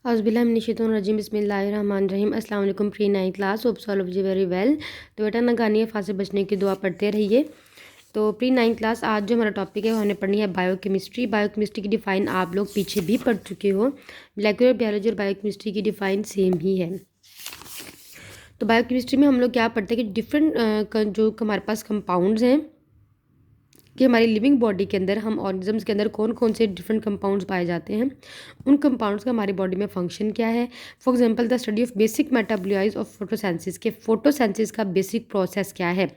औज़ुबिल्लाहिमिनश्शैतानिर्रजीम बिस्मिल्लाहिर्रहमानिर्रहीम। अस्सलाम वालेकुम pre 9 class, hope all of you very well. तो बेटा नगानी अफ़ा से बचने की दुआ पढ़ते रहिए। तो प्री 9 क्लास आज जो हमारा टॉपिक है वो हमने पढ़नी है बायोकेमिस्ट्री। बायोकेमिस्ट्री की डिफ़ाइन आप लोग पीछे भी पढ़ चुके हो। मोलेक्युलर बायोलॉजी और बायोकेमिस्ट्री की डिफ़ाइन सेम ही है। तो बायोकेमिस्ट्री में हम लोग क्या पढ़ते हैं कि डिफरेंट जो हमारे पास कंपाउंड्स हैं कि हमारी लिविंग बॉडी के अंदर हम ऑर्गेनिजम्स के अंदर कौन कौन से डिफरेंट कंपाउंड्स पाए जाते हैं, उन कंपाउंड्स का हमारी बॉडी में फंक्शन क्या है। For example the study of basic metabolism of photosynthesis के फोटोसिंथेसिस का बेसिक प्रोसेस क्या है।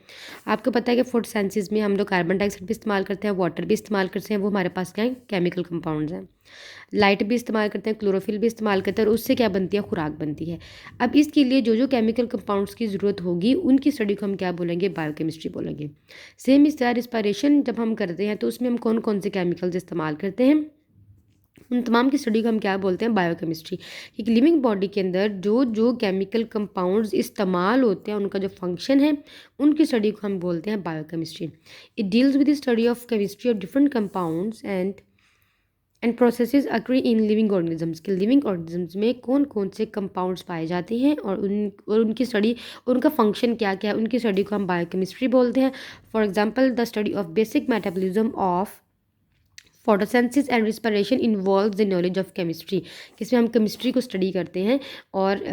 आपको पता है कि फोटोसिंथेसिस में हम लोग कार्बन डाइऑक्साइड भी इस्तेमाल करते हैं, वाटर भी इस्तेमाल करते हैं, वो हमारे पास क्या है, केमिकल कंपाउंड्स हैं। लाइट भी इस्तेमाल करते हैं, क्लोरोफिल भी इस्तेमाल करते हैं, और उससे क्या बनती है, खुराक बनती है। अब इसके लिए जो जो केमिकल कंपाउंड्स की ज़रूरत होगी उनकी स्टडी को हम क्या बोलेंगे, बायोकेमिस्ट्री बोलेंगे। सेम इस तरह रिस्पायरेशन जब हम करते हैं तो उसमें हम कौन कौन से केमिकल्स इस्तेमाल करते हैं, उन तमाम की स्टडी को हम क्या बोलते हैं, बायोकेमिस्ट्री। एक लिविंग बॉडी के अंदर जो जो केमिकल कंपाउंड्स इस्तेमाल होते हैं उनका जो फंक्शन है उनकी स्टडी को हम बोलते हैं biochemistry. It deals with the study of chemistry of different compounds and processes occur in living organisms के लिविंग ऑर्गेनिजम्स में कौन कौन से कंपाउंड्स पाए जाते हैं और उनकी स्टडी और उनका फंक्शन क्या क्या है, उनकी स्टडी को हम बायोकेमिस्ट्री बोलते हैं। For example the study of basic metabolism of photosynthesis and respiration involves the knowledge of chemistry, जिसमें हम केमिस्ट्री को स्टडी करते हैं। और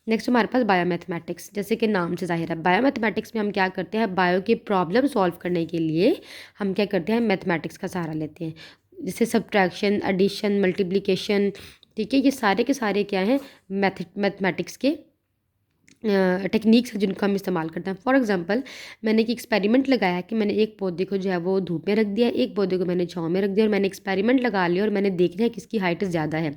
नेक्स्ट हमारे पास बायोमैथमेटिक्स, जैसे कि नाम से जाहिर है बायोमैथमेटिक्स में हम क्या करते हैं, बायो के प्रॉब्लम सॉल्व करने के लिए हम क्या करते हैं, मैथमेटिक्स का सहारा लेते हैं। जैसे सब्ट्रैक्शन, एडिशन, मल्टीप्लिकेशन, ठीक है, ये सारे के सारे क्या हैं, मैथमेटिक्स के टेक्निक्स हैं जिनको हम इस्तेमाल करते हैं। फॉर एग्जांपल मैंने एक एक्सपेरिमेंट लगाया कि मैंने एक पौधे को जो है वो धूप में रख दिया, एक पौधे को मैंने छाँव में रख दिया, और मैंने एक्सपेरिमेंट लगा लिया और मैंने देख लिया किसकी हाइट ज़्यादा है।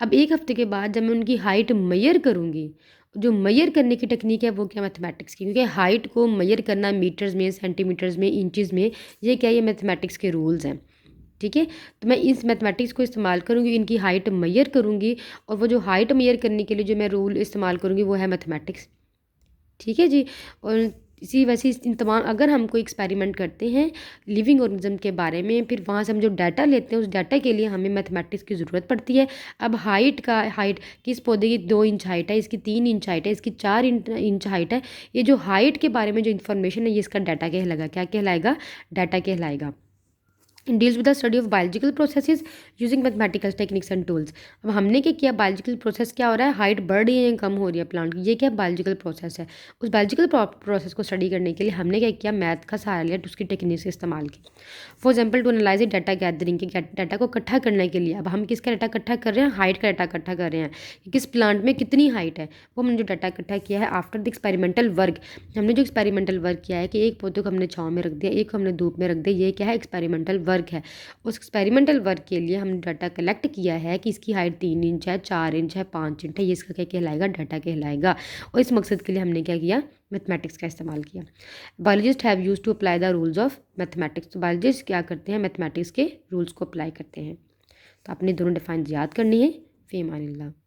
अब एक हफ्ते के बाद जब मैं उनकी हाइट मेजर करूँगी, जो मेजर करने की टेक्निक है वो क्या, मैथमेटिक्स की, क्योंकि हाइट को मेजर करना मीटर्स में, सेंटीमीटर्स में, इंचज़ में, ये क्या, ये मैथमेटिक्स के रूल्स हैं। ठीक है, तो मैं इस मैथमेटिक्स को इस्तेमाल करूँगी, इनकी हाइट मेजर करूँगी, और वो जो हाइट मेजर करने के लिए जो मैं रूल इस्तेमाल करूँगी वो है मैथमेटिक्स। ठीक है जी। और इसी वैसे इन तमाम, अगर हम कोई एक्सपेरिमेंट करते हैं लिविंग ऑर्गेनिज्म के बारे में, फिर वहाँ से हम जो डाटा लेते हैं उस डाटा के लिए हमें मैथमेटिक्स की ज़रूरत पड़ती है। अब हाइट किस पौधे की 2 इंच हाइट है, इसकी 3 इंच हाइट है, इसकी 4 इंच हाइट है, ये जो हाइट के बारे में जो इन्फॉर्मेशन है ये इसका डाटा कहलाएगा। क्या कहलाएगा, डाटा कहलाएगा। Deals with the study of biological processes using mathematical techniques and tools. अब हमने क्या किया, बायोलॉजिकल प्रोसेस क्या हो रहा है, हाइट बढ़ रही है कम हो रही है प्लांट की, ये क्या बायोलॉजिकल प्रोसेस है। उस बायोलॉजिकल प्रोसेस को स्टडी करने के लिए हमने क्या किया, मैथ का सहारा लिया, उसकी टेक्निक्स इस्तेमाल की। For example to analyse data gathering के डाटा को इकट्ठा करने के लिए, अब हम किसका डाटा इकट्ठा कर रहे हैं, हाइट का डाटा इकट्ठा कर रहे हैं कि किस प्लांट में कितनी हाइट है, वो हमने जो डाटा इकट्ठा किया है आफ्टर द एक्सपेरिमेंटल वर्क। हमने जो एक्सपेरिमेंटल वर्क किया है कि एक पौधे को हमने छाँव में रख दिया, एक को हमने धूप में रख दिया, ये क्या है, एक्सपेरिमेंटल वर्क है। उस एक्सपेरिमेंटल वर्क के लिए हमने डाटा कलेक्ट किया है कि इसकी हाइट 3 इंच है, 4 इंच है, 5 इंच है, ये इसका क्या कहलाएगा, डाटा कहलाएगा। और इस मकसद के लिए हमने क्या किया, मैथमेटिक्स का इस्तेमाल किया। Biologist have used to apply the rules of mathematics. तो बायोलॉजिस्ट क्या करते हैं, मैथमेटिक्स के रूल्स को अप्लाई करते हैं। तो आपने दोनों डिफाइन याद करनी है। फ़ी अमानिल्लाह।